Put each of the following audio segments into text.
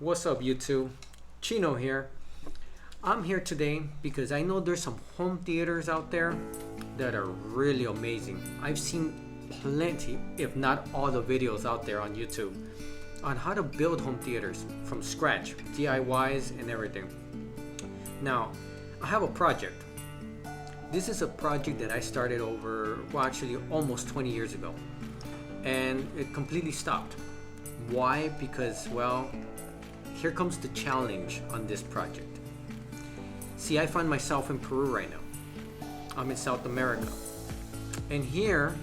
What's up, YouTube? Chino here. I'm here today because I know there's some home theaters out there that are really amazing. I've seen plenty, if not all the videos out there on YouTube on how to build home theaters from scratch, DIYs and everything. Now, I have a project. This is a project that I started actually almost 20 years ago. And it completely stopped. Why? Because, well, here comes the challenge on this project. See, I find myself in Peru right now. I'm in South America. And here,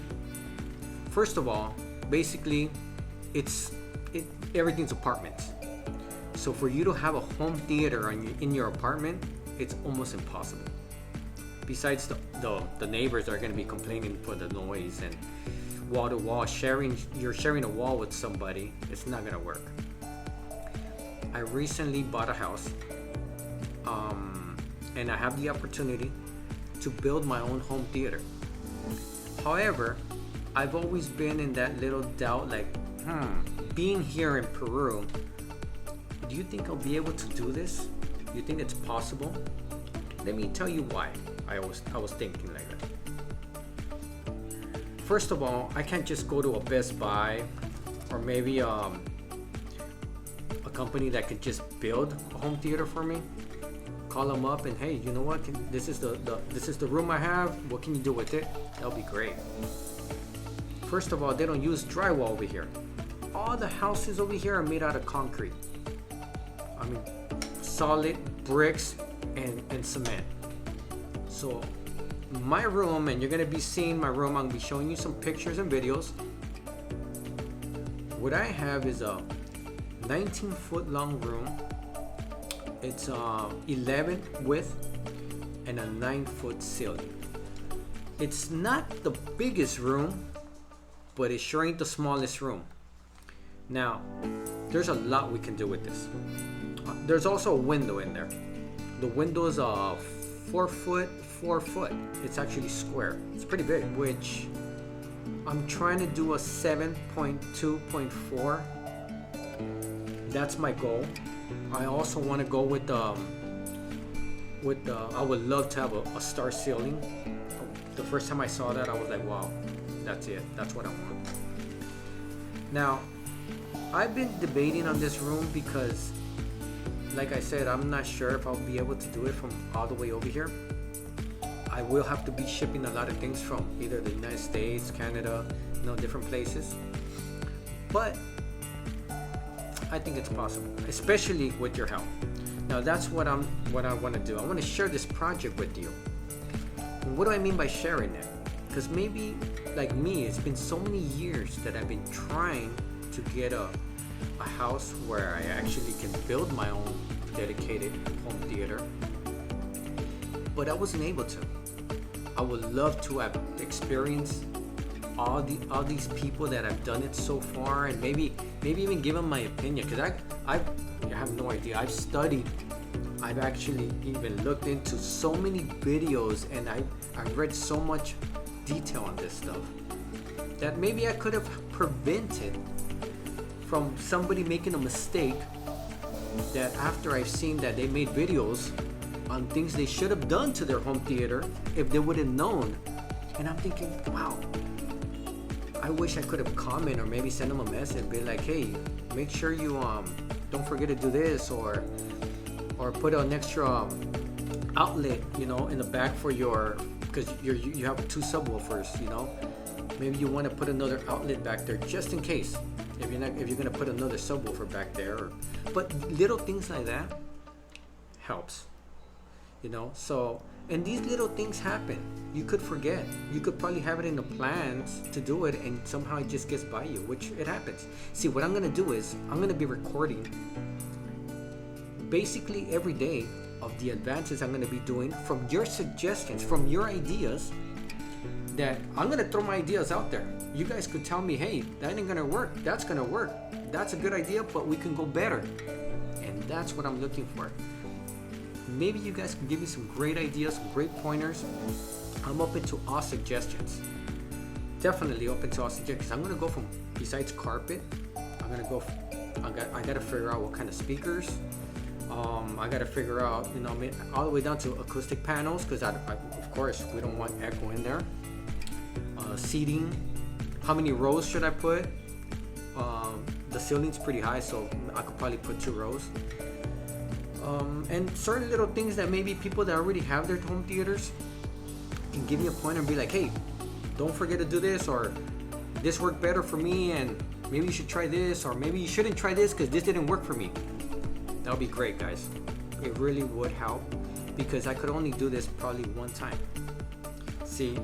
first of all, basically, everything's apartments. So for you to have a home theater in your apartment, it's almost impossible. Besides the neighbors are going to be complaining for the noise and wall to wall you're sharing a wall with somebody, it's not going to work. I recently bought a house, and I have the opportunity to build my own home theater. However, I've always been in that little doubt, like, being here in Peru, do you think I'll be able to do this? Do you think it's possible? Let me tell you why I was thinking like that. First of all, I can't just go to a Best Buy or maybe a company that could just build a home theater for me. Call them up and, hey, you know what? This is the room I have. What can you do with it? That'll be great. First of all, they don't use drywall over here. All the houses over here are made out of concrete. I mean, solid bricks and cement. So my room, and you're gonna be seeing my room, I'm gonna be showing you some pictures and videos. What I have is a 19-foot long room. It's 11 width and a 9-foot ceiling. It's not the biggest room, but it sure ain't the smallest room. Now, there's a lot we can do with this. There's also a window in there. The window is 4 foot. It's actually square. It's pretty big, which I'm trying to do a 7.2.4. That's my goal. I also want to go with I would love to have a star ceiling. The first time I saw that, I was like, wow, that's it. That's what I want. Now, I've been debating on this room because, like I said, I'm not sure if I'll be able to do it from all the way over here. I will have to be shipping a lot of things from either the United States, Canada, different places. But I think it's possible, especially with your help. Now that's what I want to do. I want to share this project with you. And what do I mean by sharing it? Because maybe, like me, it's been so many years that I've been trying to get a house where I actually can build my own dedicated home theater, but I wasn't able to. I would love to have experienced all these people that have done it so far, and maybe even give them my opinion, because I have no idea. I've studied, I've actually even looked into so many videos, and I've read so much detail on this stuff that maybe I could have prevented from somebody making a mistake, that after I've seen that they made videos on things they should have done to their home theater if they would have known. And I'm thinking, wow, I wish I could have commented or maybe send them a message and be like, hey, make sure you don't forget to do this, or put an extra outlet, in the back for your, because you have 2 subwoofers, maybe you want to put another outlet back there just in case if you're gonna put another subwoofer back there. But little things like that helps, So, and these little things happen. You could forget. You could probably have it in the plans to do it, and somehow it just gets by you, which it happens. See, what I'm gonna do is I'm gonna be recording basically every day of the advances I'm gonna be doing from your suggestions, from your ideas. That I'm gonna throw my ideas out there. You guys could tell me, hey, that ain't gonna work. That's gonna work. That's a good idea, but we can go better. And that's what I'm looking for. Maybe you guys can give me some great ideas, some great pointers. I'm open to all suggestions. Definitely open to all suggestions. I'm gonna go from, besides carpet, I'm gonna go I got to figure out what kind of speakers. I got to figure out, you know, all the way down to acoustic panels, because of course we don't want echo in there. Seating, how many rows should I put? The ceiling's pretty high, so I could probably put 2 rows. And certain little things that maybe people that already have their home theaters can give me a point and be like, hey, don't forget to do this, or this worked better for me, and maybe you should try this, or maybe you shouldn't try this because this didn't work for me. That would be great, guys. It really would help, because I could only do this probably one time. See,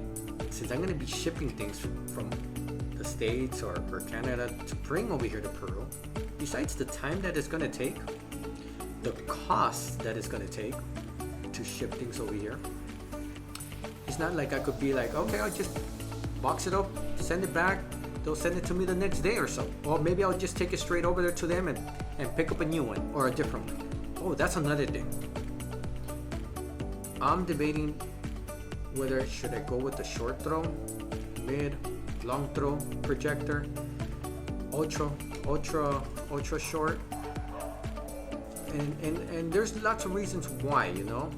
since I'm going to be shipping things from the States or Canada to bring over here to Peru, besides the time that it's going to take, the cost that it's going to take to ship things over here, it's not like I could be like, okay, I'll just box it up, send it back, they'll send it to me the next day or so. Or maybe I'll just take it straight over there to them and pick up a new one or a different one. Oh, that's another thing. I'm debating whether should I go with the short throw, mid, long throw projector, ultra short. And there's lots of reasons why, you know.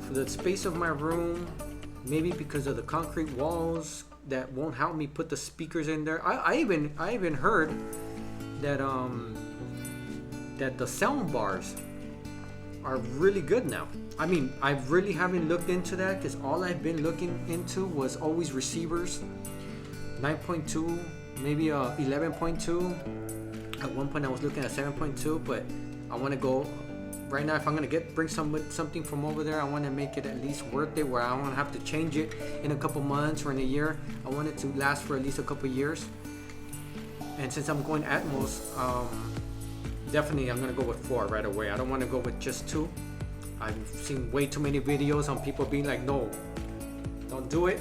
For the space of my room, maybe because of the concrete walls that won't help me put the speakers in there. I even heard that that the sound bars are really good now. I mean, I really haven't looked into that, because all I've been looking into was always receivers, 9.2, maybe 11.2. At one point I was looking at 7.2, but I want to go right now. If I'm gonna bring something from over there, I want to make it at least worth it, where I don't have to change it in a couple months or in a year. I want it to last for at least a couple years. And since I'm going Atmos, definitely I'm gonna go with 4 right away. I don't want to go with just 2. I've seen way too many videos on people being like, no, don't do it.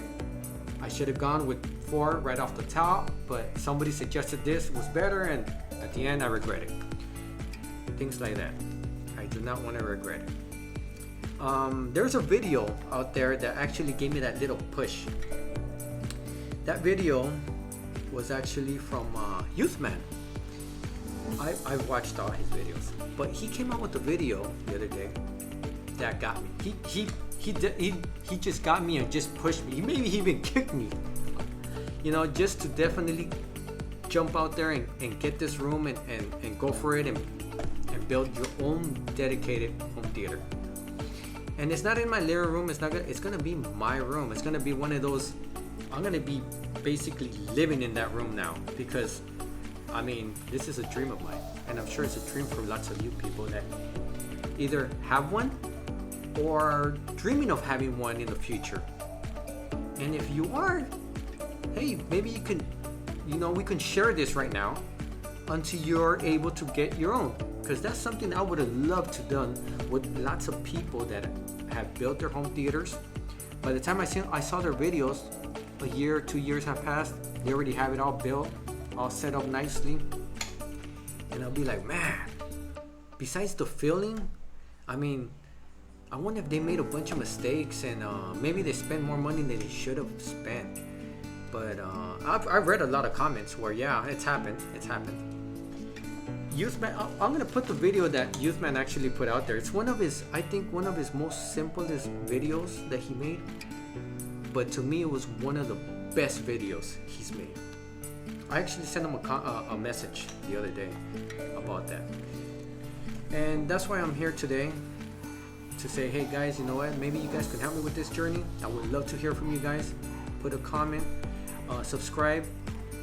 I should have gone with 4 right off the top, but somebody suggested this was better, and at the end I regret it. Things like that. I do not want to regret it. There's a video out there that actually gave me that little push. That video was actually from Youthman. I watched all his videos, but he came out with a video the other day that got me. He just got me and just pushed me. Maybe he even kicked me, you know, just to definitely jump out there and get this room and go for it and build your own dedicated home theater. And it's not in my living room. It's gonna be my room. It's gonna be one of those. I'm gonna be basically living in that room now, because I mean, this is a dream of mine, and I'm sure it's a dream for lots of you people that either have one or are dreaming of having one in the future. And if you are, hey, maybe you can, you know, we can share this right now until you're able to get your own, because that's something I would have loved to done with lots of people that have built their home theaters. By the time I saw their videos, a year, 2 years have passed. They already have it all built, all set up nicely, and I'll be like, man, besides the feeling, I mean, I wonder if they made a bunch of mistakes and maybe they spent more money than they should have spent. But I've read a lot of comments where, yeah, it's happened. Youthman, I'm gonna put the video that Youthman actually put out there. It's one of his, I think, one of his most simplest videos that he made. But to me, it was one of the best videos he's made. I actually sent him a message the other day about that. And that's why I'm here today, to say, hey guys, you know what? Maybe you guys can help me with this journey. I would love to hear from you guys. Put a comment, subscribe,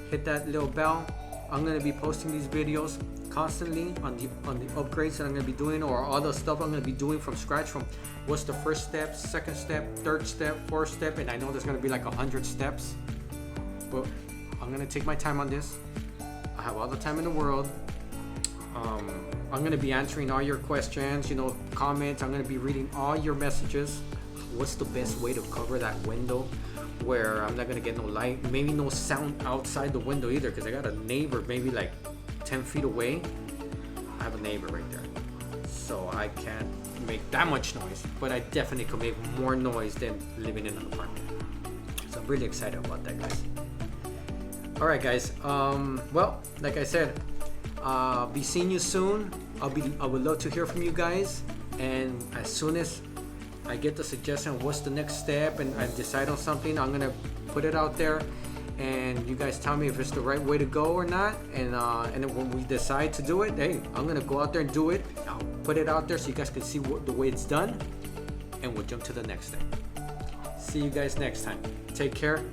hit that little bell. I'm gonna be posting these videos constantly on the upgrades that I'm gonna be doing, or all the stuff I'm gonna be doing from scratch, from what's the first step, second step, third step, fourth step, and I know there's gonna be like 100 steps, but I'm gonna take my time on this. I have all the time in the world. I'm gonna be answering all your questions, you know, comments. I'm gonna be reading all your messages. What's the best way to cover that window where I'm not gonna get no light, maybe no sound outside the window either, because I got a neighbor maybe like 10 feet away. I have a neighbor right there, so I can't make that much noise, but I definitely could make more noise than living in an apartment. So I'm really excited about that, guys. All right, guys. Well, like I said, be seeing you soon. I would love to hear from you guys, and as soon as I get the suggestion of what's the next step and I decide on something, I'm gonna put it out there, and you guys tell me if it's the right way to go or not. And then when we decide to do it, hey, I'm gonna go out there and do it. I'll put it out there so you guys can see the way it's done, and we'll jump to the next step. See you guys next time. Take care.